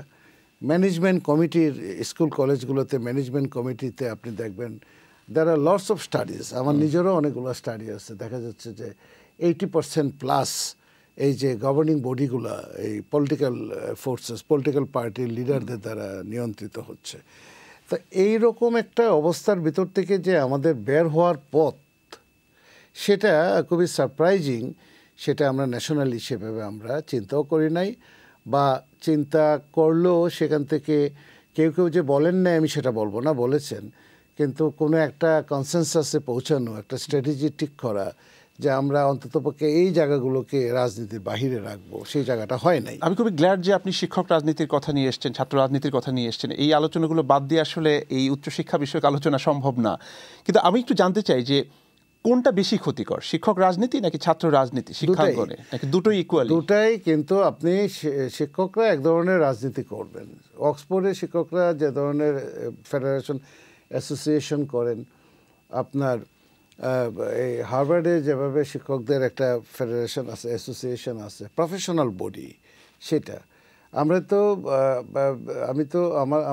ম্যানেজমেন্ট কমিটির স্কুল কলেজগুলোতে ম্যানেজমেন্ট কমিটিতে আপনি দেখবেন দেয়ার আর লটস অফ স্টাডিজ। আমার নিজেরও অনেকগুলো স্টাডি আছে, দেখা যাচ্ছে যে 80% প্লাস এই যে গভর্নিং বডিগুলো এই পলিটিক্যাল ফোর্সেস, পলিটিক্যাল পার্টির লিডারদের দ্বারা নিয়ন্ত্রিত হচ্ছে। তো এইরকম একটা অবস্থার ভিতর থেকে যে আমাদের বের হওয়ার পথ, সেটা খুবই সারপ্রাইজিং। সেটা আমরা ন্যাশনাল হিসেবে আমরা চিন্তাও করি নাই, বা চিন্তা করলেও সেখান থেকে কেউ যে বলেন না, আমি সেটা বলবো না, বলেছেন, কিন্তু কোনো একটা কনসেনসাসে পৌঁছানো, একটা স্ট্র্যাটেজি ঠিক করা যে আমরা অন্ততপক্ষে এই জায়গাগুলোকে রাজনীতির বাহিরে রাখবো, সেই জায়গাটা হয় নাই। আমি খুবই গ্ল্যাড যে আপনি শিক্ষক রাজনীতির কথা নিয়ে এসছেন, ছাত্র রাজনীতির কথা নিয়ে এসছেন। এই আলোচনাগুলো বাদ দিয়ে আসলে এই উচ্চশিক্ষা বিষয়ক আলোচনা সম্ভব না। কিন্তু আমি একটু জানতে চাই যে কোনটা বেশি ক্ষতিকর, শিক্ষক রাজনীতি নাকি ছাত্র রাজনীতি শিক্ষাঙ্গনে, নাকি দুটোই ইকুয়ালি? দুটাই, কিন্তু আপনি শিক্ষকরা এক ধরনের রাজনীতি করবেন। অক্সফোর্ডের শিক্ষকরা যে ধরনের ফেডারেশন অ্যাসোসিয়েশন করেন, আপনার এই হার্ভার্ডে যেভাবে শিক্ষকদের একটা ফেডারেশন আছে, অ্যাসোসিয়েশন আছে, প্রফেশনাল বডি, সেটা আমরা তো আমি তো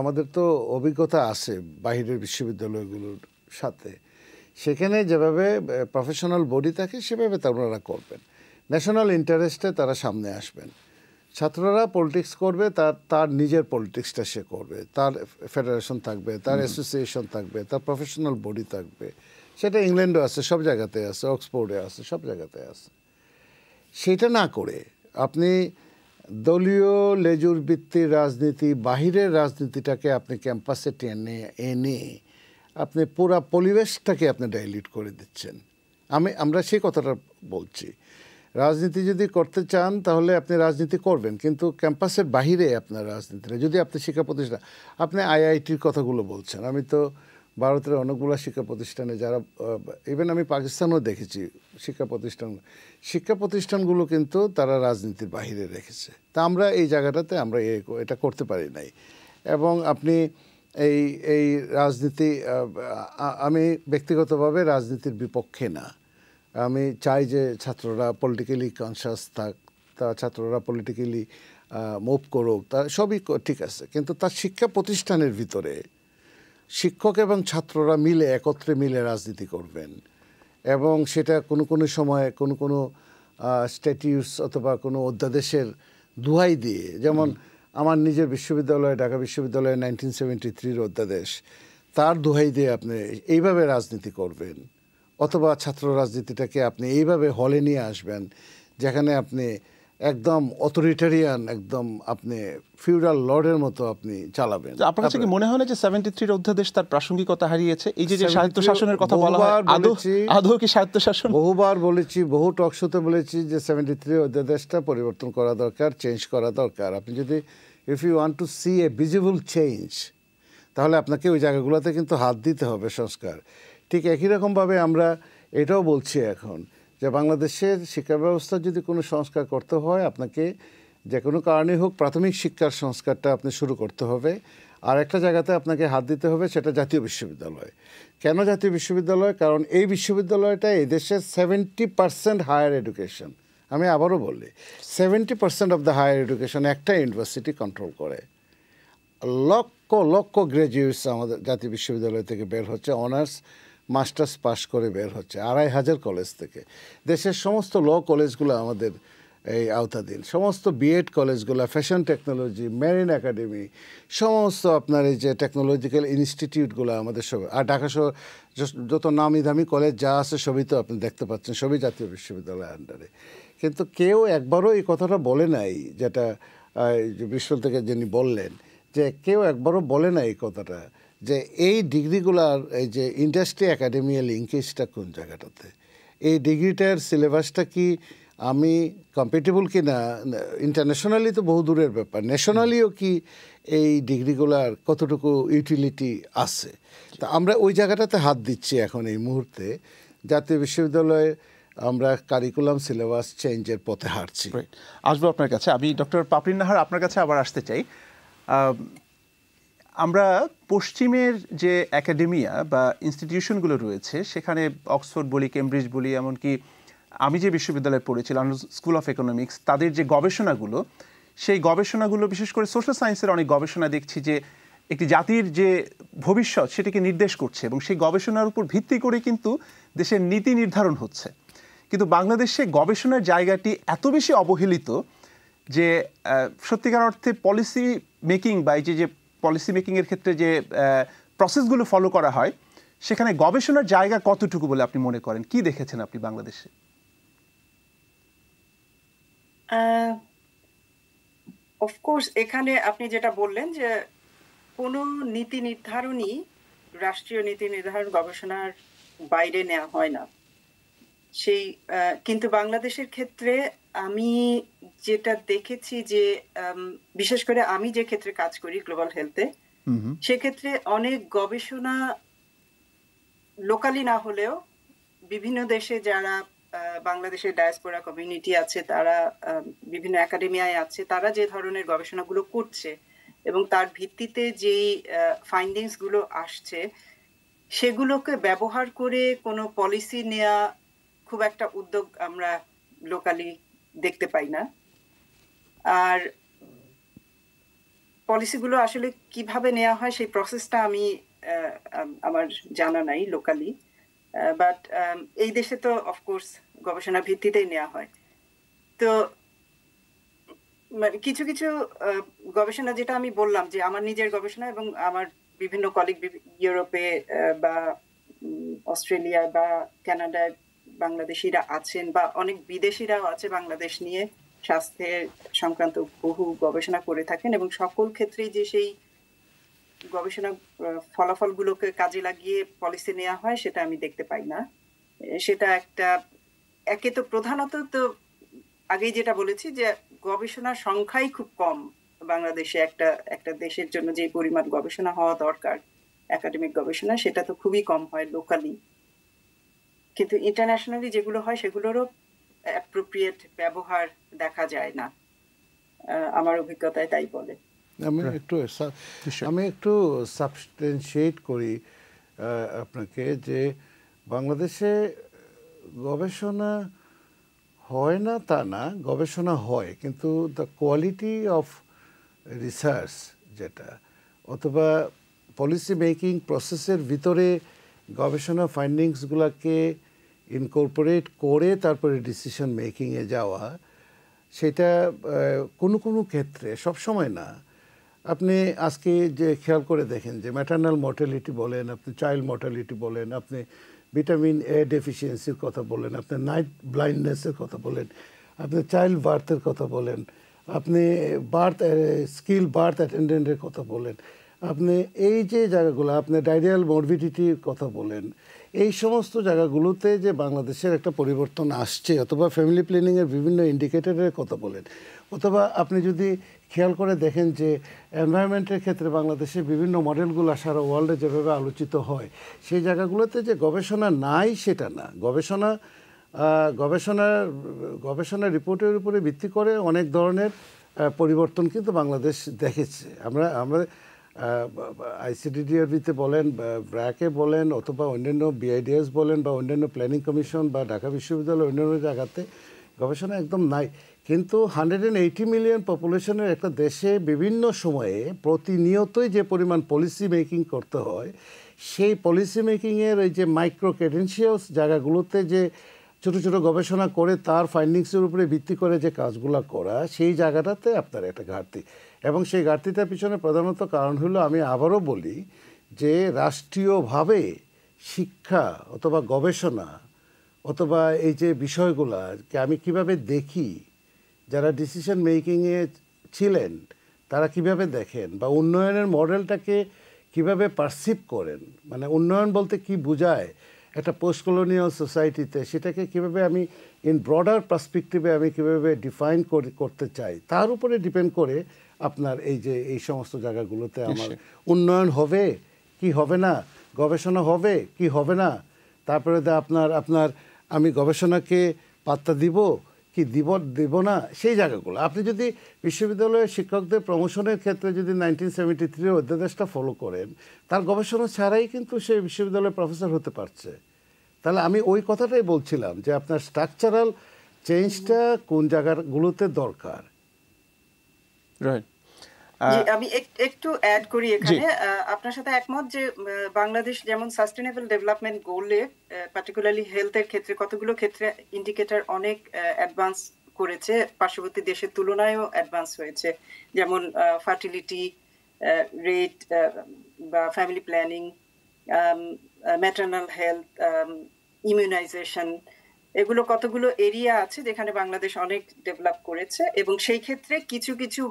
আমাদের তো অভিজ্ঞতা আছে বাইরের বিশ্ববিদ্যালয়গুলোর সাথে, সেখানে যেভাবে প্রফেশনাল বডি থাকে সেভাবে তারা করবেন, ন্যাশনাল ইন্টারেস্টে তারা সামনে আসবেন। ছাত্ররা পলিটিক্স করবে, তার নিজের পলিটিক্সটা সে করবে, তার ফেডারেশন থাকবে, তার অ্যাসোসিয়েশন থাকবে, তার প্রফেশনাল বডি থাকবে। সেটা ইংল্যান্ডও আছে, সব জায়গাতে আছে, অক্সফোর্ডে আছে, সব জায়গাতে আছে। সেটা না করে আপনি দলীয় লেজুর ভিত্তির রাজনীতি, বাহিরের রাজনীতিটাকে আপনি ক্যাম্পাসে টেনে এনে আপনি পুরা পরিবেশটাকে আপনি ডাইলিউট করে দিচ্ছেন। আমরা সেই কথাটা বলছি। রাজনীতি যদি করতে চান তাহলে আপনি রাজনীতি করবেন, কিন্তু ক্যাম্পাসের বাহিরে আপনার রাজনীতিটা, যদি আপনি শিক্ষা প্রতিষ্ঠান, আপনি আইআইটির কথাগুলো বলছেন, আমি তো ভারতের অনেকগুলো শিক্ষা প্রতিষ্ঠানে যারা, ইভেন আমি পাকিস্তানেও দেখেছি শিক্ষা প্রতিষ্ঠানগুলো কিন্তু তারা রাজনীতির বাহিরে রেখেছে। তা আমরা এই জায়গাটাতে আমরা এটা করতে পারি নাই। এবং আপনি এই রাজনীতি, আমি ব্যক্তিগতভাবে রাজনীতির বিপক্ষে না। আমি চাই যে ছাত্ররা পলিটিক্যালি কনসাস থাক, ছাত্ররা পলিটিক্যালি মুভ করুক, তার সবই ঠিক আছে, কিন্তু তার শিক্ষা প্রতিষ্ঠানের ভিতরে শিক্ষক এবং ছাত্ররা মিলে একত্রে মিলে রাজনীতি করবেন। এবং সেটা কোনো সময় কোনো স্ট্যাটিউস অথবা কোনো অধ্যাদেশের দোহাই দিয়ে, যেমন আমার নিজের বিশ্ববিদ্যালয়, ঢাকা বিশ্ববিদ্যালয়ে 1973 অধ্যাদেশ, তার দোহাই দিয়ে আপনি এইভাবে রাজনীতি করবেন, অথবা ছাত্র রাজনীতিটাকে আপনি এইভাবে হলে নিয়ে আসবেন যেখানে আপনি একদম অথরিটারিয়ান, একদম আপনি ফিউডাল লর্ডের মতো আপনি চালাবেন। আপনার কাছে কি মনে হয় না যে 73 অধ্যাদেশ তার প্রাসঙ্গিকতা হারিয়েছে? এই যে স্বায়ত্তশাসনের কথা বলা হয়, আদৌ কি স্বায়ত্তশাসন? বহুবার বলেছি, বহু টক শোতে বলেছি যে 73 অধ্যাদেশটা পরিবর্তন করা দরকার, চেঞ্জ করা দরকার। আপনি যদি if you want to see a visible change, তাহলে আপনাকে ওই জায়গাগুলোতে কিন্তু হাত দিতে হবে সংস্কার। ঠিক একই রকমভাবে আমরা এটাও বলছি এখন যে বাংলাদেশের শিক্ষা ব্যবস্থা যদি কোনো সংস্কার করতে হয়, আপনাকে যে কোনো কারণে হোক প্রাথমিক শিক্ষার সংস্কারটা আপনি শুরু করতে হবে। আর একটা জায়গাতে আপনাকে হাত দিতে হবে, সেটা জাতীয় বিশ্ববিদ্যালয়। কেন জাতীয় বিশ্ববিদ্যালয়? কারণ এই বিশ্ববিদ্যালয়টা এই দেশের 70% হায়ার এডুকেশন, আমি আবারও বলি 70% অফ দ্য হায়ার এডুকেশন একটা ইউনিভার্সিটি কন্ট্রোল করে। লক্ষ লক্ষ গ্র্যাজুয়েটস আমাদের জাতীয় বিশ্ববিদ্যালয় থেকে বের হচ্ছে, অনার্স মাস্টার্স পাস করে বের হচ্ছে 2500 কলেজ থেকে। দেশের সমস্ত ল কলেজগুলো আমাদের এই আওতাধীন, সমস্ত বিএড কলেজগুলো, ফ্যাশন টেকনোলজি, মেরিন একাডেমি, সমস্ত আপনার এই যে টেকনোলজিক্যাল ইনস্টিটিউটগুলো আমাদের সব, আর ঢাকা শহর যত নামি দামি কলেজ যা আছে সবই তো আপনি দেখতে পাচ্ছেন, সবই জাতীয় বিশ্ববিদ্যালয়ের আন্ডারে। কিন্তু কেউ একবারও এই কথাটা বলে নাই, যেটা বিশ্বল থেকে যিনি বললেন, যে কেউ একবারও বলে না এই কথাটা যে এই ডিগ্রিগুলার এই যে ইন্ডাস্ট্রি একাডেমিয়া লিঙ্কেজটা কোন জায়গাটাতে, এই ডিগ্রিটার সিলেবাসটা কি আমি কম্পিটেবল কি না, ইন্টারন্যাশনালি তো বহু দূরের ব্যাপার, ন্যাশনালিও কি এই ডিগ্রিগুলার কতটুকু ইউটিলিটি আছে। তা আমরা ওই জায়গাটাতে হাত দিচ্ছি এখন এই মুহূর্তে। জাতীয় বিশ্ববিদ্যালয়ে আমরা কারিকুলাম সিলেবাস চেঞ্জের পথে হাঁটছি। আসবো আপনার কাছে। আমি ডক্টর পাপড়ি নাহার আপনার কাছে আবার আসতে চাই। আমরা পশ্চিমের যে একাডেমিয়া বা ইনস্টিটিউশনগুলো রয়েছে, সেখানে অক্সফোর্ড বলি, কেমব্রিজ বলি, এমনকি আমি যে বিশ্ববিদ্যালয়ে পড়েছিলাম স্কুল অফ ইকোনমিক্স, তাদের যে গবেষণাগুলো, সেই গবেষণাগুলো বিশেষ করে সোশ্যাল সায়েন্সের অনেক গবেষণা দেখছি যে একটি জাতির যে ভবিষ্যৎ সেটাকে নির্দেশ করছে, এবং সেই গবেষণার উপর ভিত্তি করে কিন্তু দেশের নীতি নির্ধারণ হচ্ছে। কিন্তু বাংলাদেশে গবেষণার জায়গাটি এত বেশি অবহেলিত যে সত্যিকার অর্থে পলিসি মেকিং বা এই যে পলিসি মেকিংয়ের ক্ষেত্রে যে প্রসেসগুলো ফলো করা হয়, সেখানে গবেষণার জায়গা কতটুকু বলে আপনি মনে করেন? কি দেখেছেন আপনি বাংলাদেশে? অফকোর্স এখানে আপনি যেটা বললেন যে কোনো নীতি নির্ধারণই, রাষ্ট্রীয় নীতি নির্ধারণ গবেষণার বাইরে নেওয়া হয় না। সেই কিন্তু বাংলাদেশের ক্ষেত্রে আমি যেটা দেখেছি যে বিশেষ করে আমি যে ক্ষেত্রে কাজ করি গ্লোবাল হেলথে, সেক্ষেত্রে অনেক গবেষণা লোকালি না হলেও বিভিন্ন দেশে যারা বাংলাদেশের ডায়াসপোরা কমিউনিটি আছে, তারা বিভিন্ন একাডেমিয়ায় আছে, তারা যে ধরনের গবেষণাগুলো করছে এবং তার ভিত্তিতে যেই ফাইন্ডিংস গুলো আসছে, সেগুলোকে ব্যবহার করে কোনো পলিসি নেওয়া খুব একটা উদ্যোগ আমরা লোকালি দেখতে পাই না। আর পলিসিগুলো আসলে কিভাবে নেওয়া হয় সেই প্রসেসটা আমার জানা নাই লোকালি, বাট এই দেশে তো অফকোর্স গবেষণা ভিত্তিতেই নেওয়া হয়। তো কিছু কিছু গবেষণা, যেটা আমি বললাম যে আমার নিজের গবেষণা এবং আমার বিভিন্ন কলিগ ইউরোপে বা অস্ট্রেলিয়া বা কানাডায় বাংলাদেশিরা আছেন, বা অনেক বিদেশিরাও আছে বাংলাদেশ নিয়ে স্বাস্থ্যের সংক্রান্ত বহু গবেষণা করে থাকেন, এবং সকল ক্ষেত্রেই যে সেই গবেষণা ফলাফলগুলোকে কাজে লাগিয়ে পলিসি নেওয়া হয় সেটা আমি দেখতে পাই না। সেটা একে তো প্রধানত তো আগেই যেটা বলেছি যে গবেষণার সংখ্যাই খুব কম বাংলাদেশে। একটা দেশের জন্য যে পরিমাণ গবেষণা হওয়া দরকার একাডেমিক গবেষণা, সেটা তো খুবই কম হয় লোকালি। কিন্তু ইন্টারন্যাশনালি যেগুলো হয় সেগুলোরও অ্যাপ্রোপ্রিয়েট ব্যবহার দেখা যায় না, আমার অভিজ্ঞতায় তাই বলে। আমি একটু সাবস্টেনশিয়েট করি আপনাকে যে বাংলাদেশে গবেষণা হয় না তা না, গবেষণা হয়, কিন্তু দ্য কোয়ালিটি অফ রিসার্চ যেটা, অথবা পলিসি মেকিং প্রসেসের ভিতরে গবেষণা ফাইন্ডিংসগুলোকে ইনকর্পোরেট করে তারপরে ডিসিশন মেকিংয়ে যাওয়া, সেটা কোনো কোনো ক্ষেত্রে সবসময় না। আপনি আজকে যে খেয়াল করে দেখেন যে ম্যাটার্নাল মর্টালিটি বলেন, আপনি চাইল্ড মর্টালিটি বলেন, আপনি ভিটামিন এ ডেফিসিয়েন্সির কথা বলেন, আপনি নাইট ব্লাইন্ডনেসের কথা বলেন, আপনি চাইল্ড বার্থের কথা বলেন, আপনি স্কিল বার্থ অ্যাটেন্ডেন্টের কথা বলেন, আপনি এই যে জায়গাগুলো, আপনি ডায়রিয়াল মরবিডিটির কথা বলেন, এই সমস্ত জায়গাগুলোতে যে বাংলাদেশের একটা পরিবর্তন আসছে, অথবা ফ্যামিলি প্ল্যানিংয়ের বিভিন্ন ইন্ডিকেটরের কথা বলেন, অথবা আপনি যদি খেয়াল করে দেখেন যে এনভায়রনমেন্টের ক্ষেত্রে বাংলাদেশের বিভিন্ন মডেলগুলো সারা ওয়ার্ল্ডে যেভাবে আলোচিত হয়, সেই জায়গাগুলোতে যে গবেষণা নাই সেটা না। গবেষণার রিপোর্টের উপরে ভিত্তি করে অনেক ধরনের পরিবর্তন কিন্তু বাংলাদেশ দেখেছে। আমরা আইসিডিডিআরবিতে বলেন, ব্র্যাকে বলেন, অথবা অন্যান্য বিআইডিএস বলেন, বা অন্যান্য প্ল্যানিং কমিশন বা ঢাকা বিশ্ববিদ্যালয় অন্যান্য জায়গাতে গবেষণা একদম নাই। কিন্তু 180 মিলিয়ন পপুলেশনের একটা দেশে বিভিন্ন সময়ে প্রতিনিয়তই যে পরিমাণ পলিসি মেকিং করতে হয়, সেই পলিসি মেকিংয়ের এই যে মাইক্রো ক্রেডেনশিয়ালস জায়গাগুলোতে যে ছোটো ছোটো গবেষণা করে তার ফাইন্ডিংসের উপরে ভিত্তি করে যে কাজগুলো করা, সেই জায়গাটাতে আপনার একটা ঘাটতি। এবং সেই ঘাটতিটার পিছনে প্রধানত কারণ হলো, আমি আবারও বলি, যে রাষ্ট্রীয়ভাবে শিক্ষা অথবা গবেষণা অথবা এই যে বিষয়গুলোকে আমি কিভাবে দেখি, যারা ডিসিশন মেকিংয়ে ছিলেন তারা কিভাবে দেখেন, বা উন্নয়নের মডেলটাকে কিভাবে পারসিভ করেন, মানে উন্নয়ন বলতে কি বোঝায় একটা পোস্ট কলোনিয়াল সোসাইটিতে, সেটাকে কিভাবে আমি ইন ব্রডার পার্সপেক্টিভে আমি কিভাবে ডিফাইন করতে চাই, তার উপরে ডিপেন্ড করে আপনার এই সমস্ত জায়গাগুলোতে আমার উন্নয়ন হবে কি হবে না, গবেষণা হবে কি হবে না, তারপরে আপনার আমি গবেষণাকে পাত্তা দিব কি দিব না, সেই জায়গাগুলো। আপনি যদি বিশ্ববিদ্যালয়ের শিক্ষকদের প্রমোশনের ক্ষেত্রে যদি 1973 অধ্যাদেশটা ফলো করেন, তার গবেষণা ছাড়াই কিন্তু সে বিশ্ববিদ্যালয়ের প্রফেসর হতে পারছে। তাহলে আমি ওই কথাটাই বলছিলাম যে আপনার স্ট্রাকচারাল চেঞ্জটা কোন জায়গাগুলোতে দরকার। রাইট। আমি একটু অ্যাড করি এখানে, আপনার সাথে একমত যে বাংলাদেশ যেমন সাস্টেনেবল ডেভেলপমেন্ট গোলে পার্টিকুলারলি হেলথের ক্ষেত্রে কতগুলো ক্ষেত্রে ইন্ডিকেটর অনেক অ্যাডভান্স করেছে, পার্শ্ববর্তী দেশের তুলনায়ও অ্যাডভান্স হয়েছে, যেমন ফার্টিলিটি রেট বা family planning, maternal health, immunization, এগুলো কতগুলো এরিয়া আছে যেখানে বাংলাদেশ অনেক ডেভেলপ করেছে। এবং সেই ক্ষেত্রে কিছু কিছু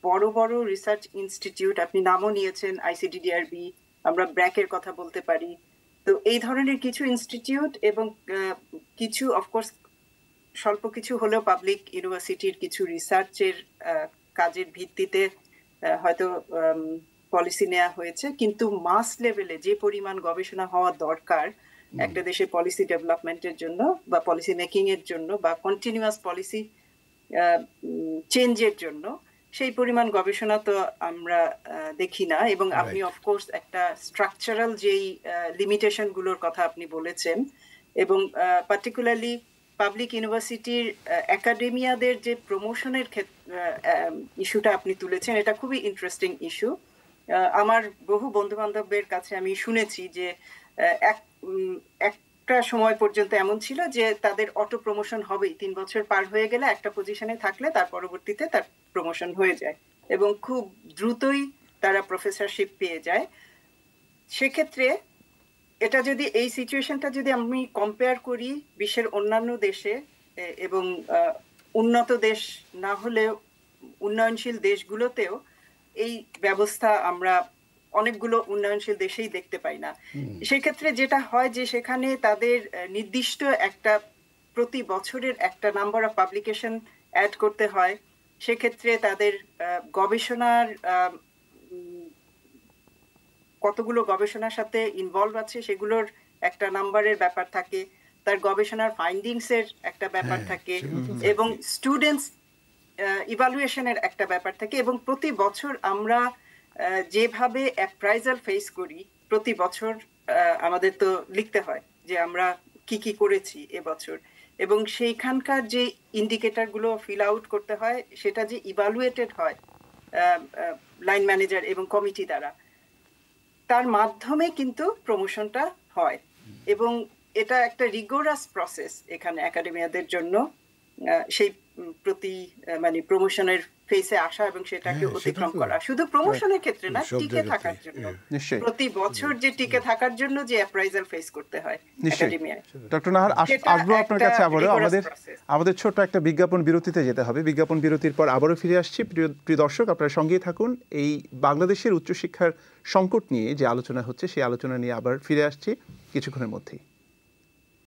বড় বড় রিসার্চ ইনস্টিটিউট, আপনি নামও নিয়েছেন আইসিডিডিআরবি, আমরা ব্র্যাকের কথা বলতে পারি, তো এই ধরনের কিছু ইনস্টিটিউট এবং কিছু অফকোর্স স্বল্প কিছু হলেও পাবলিক ইউনিভার্সিটির কিছু রিসার্চের কাজের ভিত্তিতে হয়তো পলিসি নেওয়া হয়েছে, কিন্তু মাস লেভেলে যে পরিমাণ গবেষণা হওয়া দরকার একটা দেশের পলিসি ডেভেলপমেন্টের জন্য বা পলিসি মেকিং এর জন্য বা কন্টিনিউয়াস পলিসি চেঞ্জের জন্য, সেই পরিমাণ গবেষণা তো আমরা দেখি না। এবং আপনি অফকোর্স একটা স্ট্রাকচারাল যেই লিমিটেশন গুলোর কথা আপনি বলেছেন, এবং পার্টিকুলারলি পাবলিক ইউনিভার্সিটির একাডেমিয়াদের যে প্রমোশনের ইস্যুটা আপনি তুলেছেন, এটা খুবই ইন্টারেস্টিং ইস্যু। আমার বহু বন্ধু বান্ধবের কাছে আমি শুনেছি যে একটা সময় পর্যন্ত এমন ছিল যে তাদের অটো প্রমোশন হবেই, 3 বছর পার হয়ে গেলে একটা পজিশনে থাকলে তার পরবর্তীতে তার প্রমোশন হয়ে যায় এবং খুব দ্রুতই তারা প্রফেসরশিপ পেয়ে যায়। সেক্ষেত্রে এটা যদি এই সিচুয়েশনটা যদি আমি কম্পেয়ার করি বিশ্বের অন্যান্য দেশে, এবং উন্নত দেশ না হলেও উন্নয়নশীল দেশগুলোতেও এই ব্যবস্থা আমরা অনেকগুলো উন্নয়নশীল দেশেই দেখতে পাই না। সেক্ষেত্রে যেটা হয় যে সেখানে তাদের নির্দিষ্ট একটা প্রতি বছরের একটা নাম্বার অফ পাবলিকেশন অ্যাড করতে হয়। সেক্ষেত্রে তাদের গবেষণার কতগুলো গবেষণার সাথে ইনভলভ আছে সেগুলোর একটা নাম্বারের ব্যাপার থাকে, তার গবেষণার ফাইন্ডিংস এর একটা ব্যাপার থাকে, এবং স্টুডেন্টস ইভালুয়েশনের একটা ব্যাপার থাকে। এবং প্রতি বছর আমরা যেভাবে অ্যাপ্রাইজাল ফেস করি, প্রতি বছর আমাদের তো লিখতে হয় যে আমরা কি কি করেছি এবছর, এবং সেইখানকার যে ইন্ডিকেটরগুলো ফিল আউট করতে হয় সেটা যে ইভালুয়েটেড হয় লাইন ম্যানেজার এবং কমিটি দ্বারা, তার মাধ্যমে কিন্তু প্রমোশনটা হয়। এবং এটা একটা রিগোরাস প্রসেস এখানে একাডেমিয়াদের জন্য, সেই প্রতি মানে প্রমোশনের ফেসে আসা এবং সেটাকে অতিক্রম করা, শুধু প্রমোশনের ক্ষেত্রে না, টিকে থাকার জন্য, প্রতি বছর যে টিকে থাকার জন্য যে অ্যাপ্রাইজাল ফেস করতে হয় একাডেমিয়ায়। ডক্টর নাহার, আসবো আপনার কাছে আবারও। আমাদের ছোট্ট একটা বিজ্ঞাপন বিরতিতে যেতে হবে। বিজ্ঞাপন বিরতির পর আবারও ফিরে আসছি। প্রিয় দর্শক, আপনারা সঙ্গেই থাকুন। এই বাংলাদেশের উচ্চশিক্ষার সংকট নিয়ে যে আলোচনা হচ্ছে সেই আলোচনা নিয়ে আবার ফিরে আসছি কিছুক্ষণের মধ্যেই।